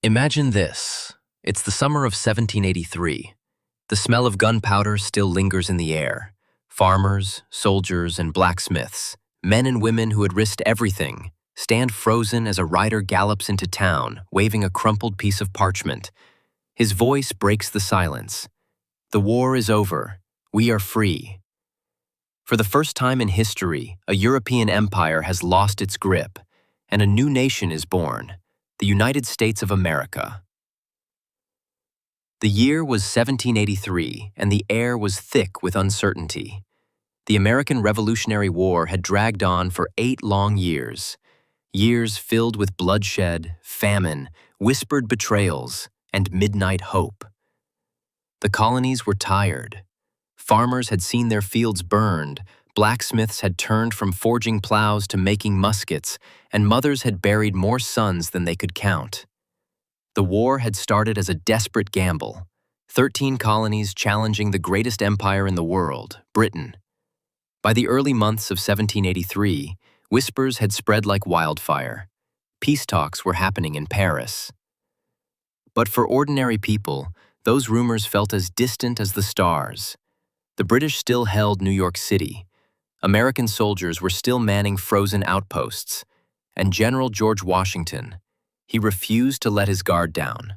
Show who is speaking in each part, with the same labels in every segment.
Speaker 1: Imagine this. It's the summer of 1783. The smell of gunpowder still lingers in the air. Farmers, soldiers, and blacksmiths, men and women who had risked everything, stand frozen as a rider gallops into town, waving a crumpled piece of parchment. His voice breaks the silence. The war is over. We are free. For the first time in history, a European empire has lost its grip, and a new nation is born, the United States of America. The year was 1783, and the air was thick with uncertainty. The American Revolutionary War had dragged on for 8 long years, years filled with bloodshed, famine, whispered betrayals, and midnight hope. The colonies were tired. Farmers had seen their fields burned, blacksmiths had turned from forging plows to making muskets, and mothers had buried more sons than they could count. The war had started as a desperate gamble, 13 colonies challenging the greatest empire in the world, Britain. By the early months of 1783, whispers had spread like wildfire. Peace talks were happening in Paris. But for ordinary people, those rumors felt as distant as the stars. The British still held New York City. American soldiers were still manning frozen outposts. And General George Washington, he refused to let his guard down.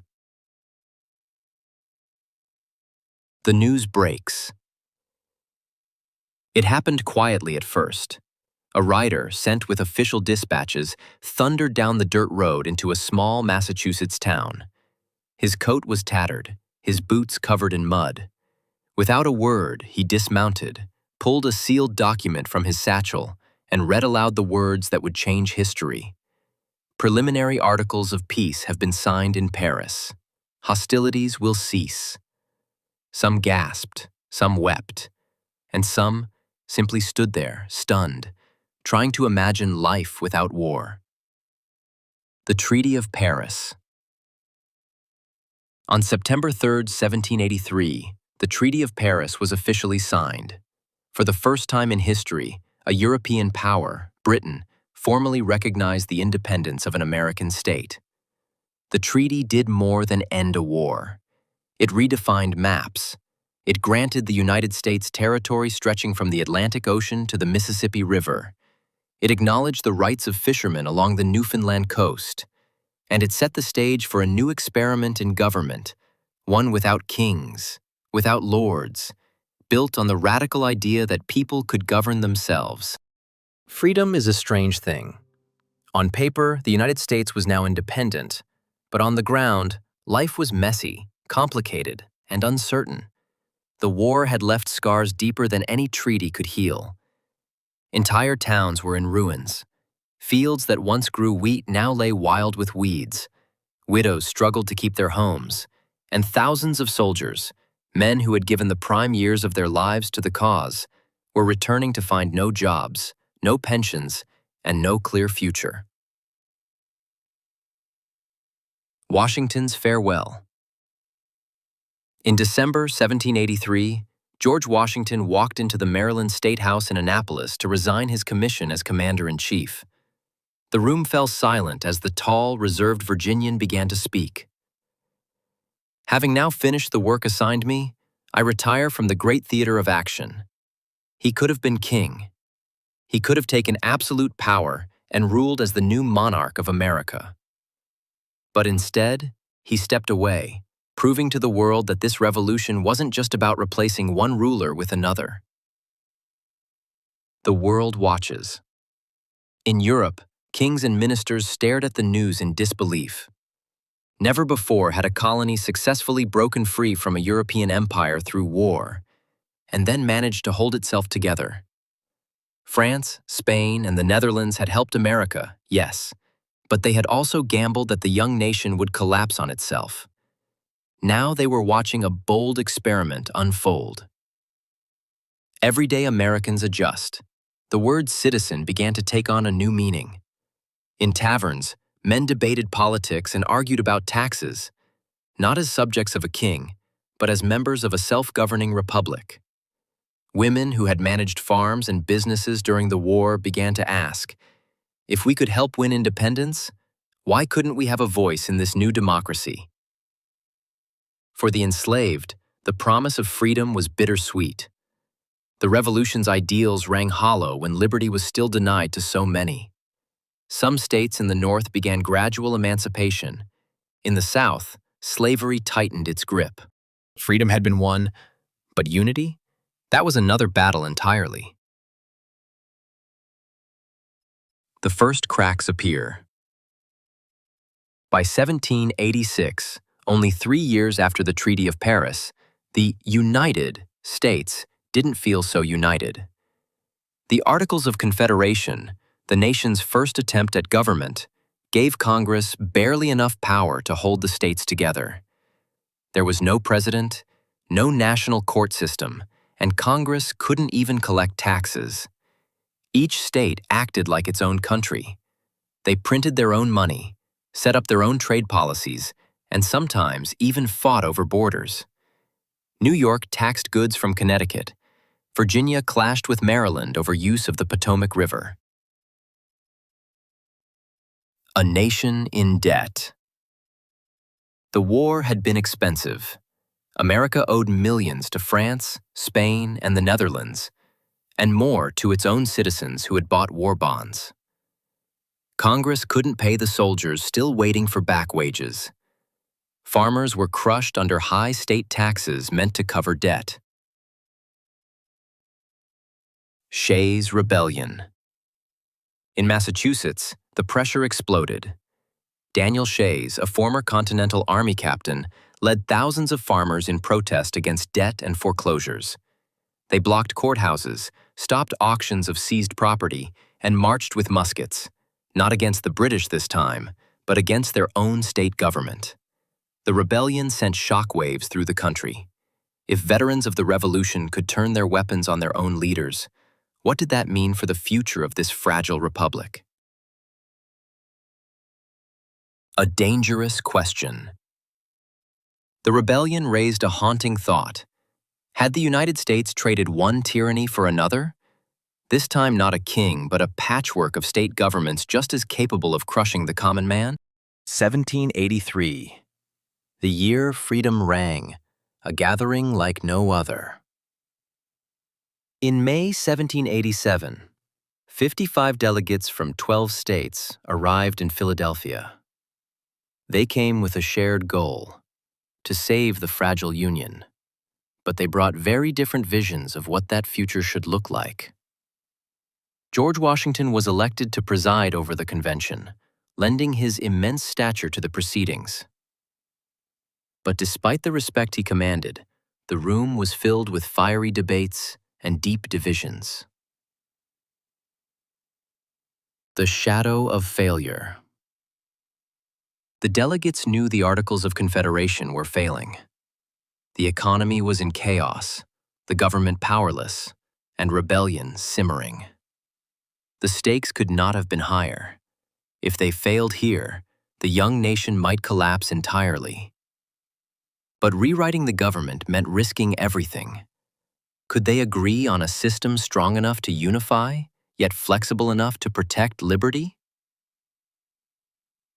Speaker 1: The news breaks. It happened quietly at first. A rider, sent with official dispatches, thundered down the dirt road into a small Massachusetts town. His coat was tattered, his boots covered in mud. Without a word, he dismounted, pulled a sealed document from his satchel, and read aloud the words that would change history. Preliminary articles of peace have been signed in Paris. Hostilities will cease. Some gasped, some wept, and some simply stood there, stunned, trying to imagine life without war. The Treaty of Paris. On September 3, 1783, the Treaty of Paris was officially signed. For the first time in history, a European power, Britain, formally recognized the independence of an American state. The treaty did more than end a war. It redefined maps. It granted the United States territory stretching from the Atlantic Ocean to the Mississippi River. It acknowledged the rights of fishermen along the Newfoundland coast. And it set the stage for a new experiment in government, one without kings, without lords, built on the radical idea that people could govern themselves. Freedom is a strange thing. On paper, the United States was now independent, but on the ground, life was messy, complicated, and uncertain. The war had left scars deeper than any treaty could heal. Entire towns were in ruins. Fields that once grew wheat now lay wild with weeds. Widows struggled to keep their homes, and thousands of soldiers, men who had given the prime years of their lives to the cause, were returning to find no jobs, no pensions, and no clear future. Washington's farewell. In December 1783, George Washington walked into the Maryland State House in Annapolis to resign his commission as Commander-in-Chief. The room fell silent as the tall, reserved Virginian began to speak. Having now finished the work assigned me, I retire from the great theater of action. He could have been king. He could have taken absolute power and ruled as the new monarch of America. But instead, he stepped away, proving to the world that this revolution wasn't just about replacing one ruler with another. The world watches. In Europe, kings and ministers stared at the news in disbelief. Never before had a colony successfully broken free from a European empire through war, and then managed to hold itself together. France, Spain, and the Netherlands had helped America, yes, but they had also gambled that the young nation would collapse on itself. Now they were watching a bold experiment unfold. Everyday Americans adjust. The word citizen began to take on a new meaning. In taverns, men debated politics and argued about taxes, not as subjects of a king, but as members of a self-governing republic. Women who had managed farms and businesses during the war began to ask, if we could help win independence, Why couldn't we have a voice in this new democracy? For the enslaved, the promise of freedom was bittersweet. The revolution's ideals rang hollow when liberty was still denied to so many. Some states in the North began gradual emancipation. In the South, slavery tightened its grip. Freedom had been won, but unity? That was another battle entirely. The first cracks appear. By 1786, only 3 years after the Treaty of Paris, the United States didn't feel so united. The Articles of Confederation, the nation's first attempt at government, gave Congress barely enough power to hold the states together. There was no president, no national court system, and Congress couldn't even collect taxes. Each state acted like its own country. They printed their own money, set up their own trade policies, and sometimes even fought over borders. New York taxed goods from Connecticut. Virginia clashed with Maryland over use of the Potomac River. A nation in debt. The war had been expensive. America owed millions to France, Spain, and the Netherlands, and more to its own citizens who had bought war bonds. Congress couldn't pay the soldiers still waiting for back wages. Farmers were crushed under high state taxes meant to cover debt. Shays' Rebellion. In Massachusetts, the pressure exploded. Daniel Shays, a former Continental Army captain, led thousands of farmers in protest against debt and foreclosures. They blocked courthouses, stopped auctions of seized property, and marched with muskets, not against the British this time, but against their own state government. The rebellion sent shockwaves through the country. If veterans of the Revolution could turn their weapons on their own leaders, what did that mean for the future of this fragile republic? A dangerous question. The rebellion raised a haunting thought. Had the United States traded one tyranny for another? This time not a king, but a patchwork of state governments just as capable of crushing the common man? 1783. The year freedom rang, a gathering like no other. In May 1787, 55 delegates from 12 states arrived in Philadelphia. They came with a shared goal, to save the fragile Union, but they brought very different visions of what that future should look like. George Washington was elected to preside over the convention, lending his immense stature to the proceedings. But despite the respect he commanded, the room was filled with fiery debates and deep divisions. The shadow of failure. The delegates knew the Articles of Confederation were failing. The economy was in chaos, the government powerless, and rebellion simmering. The stakes could not have been higher. If they failed here, the young nation might collapse entirely. But rewriting the government meant risking everything. Could they agree on a system strong enough to unify, yet flexible enough to protect liberty?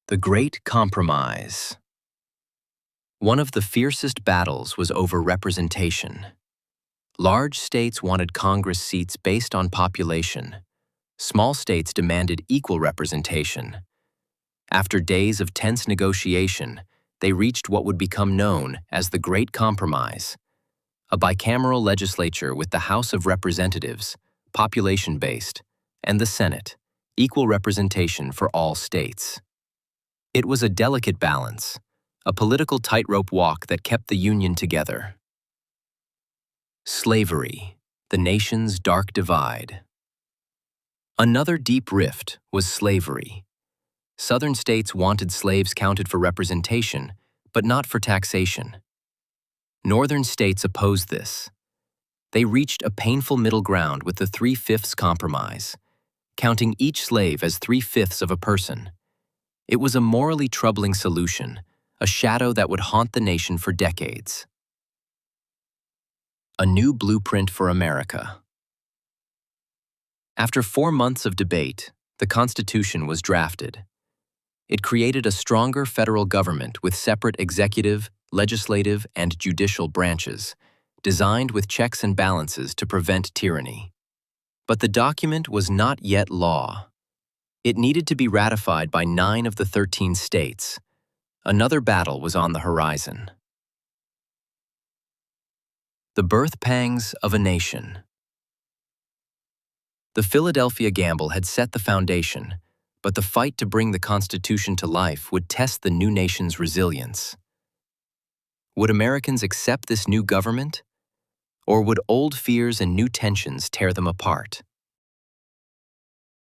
Speaker 1: The Great Compromise. One of the fiercest battles was over representation. Large states wanted Congress seats based on population. Small states demanded equal representation. After days of tense negotiation, they reached what would become known as the Great Compromise, a bicameral legislature with the House of Representatives, population-based, and the Senate, equal representation for all states. It was a delicate balance, a political tightrope walk that kept the Union together. Slavery, the nation's dark divide. Another deep rift was slavery. Southern states wanted slaves counted for representation, but not for taxation. Northern states opposed this. They reached a painful middle ground with the 3/5 compromise, counting each slave as 3/5 of a person. It was a morally troubling solution, a shadow that would haunt the nation for decades. A new blueprint for America. After 4 months of debate, the Constitution was drafted. It created a stronger federal government with separate executive, legislative, and judicial branches, designed with checks and balances to prevent tyranny. But the document was not yet law. It needed to be ratified by 9 of the 13 states. Another battle was on the horizon. The birth pangs of a nation. The Philadelphia Gamble had set the foundation, but the fight to bring the Constitution to life would test the new nation's resilience. Would Americans accept this new government? Or would old fears and new tensions tear them apart?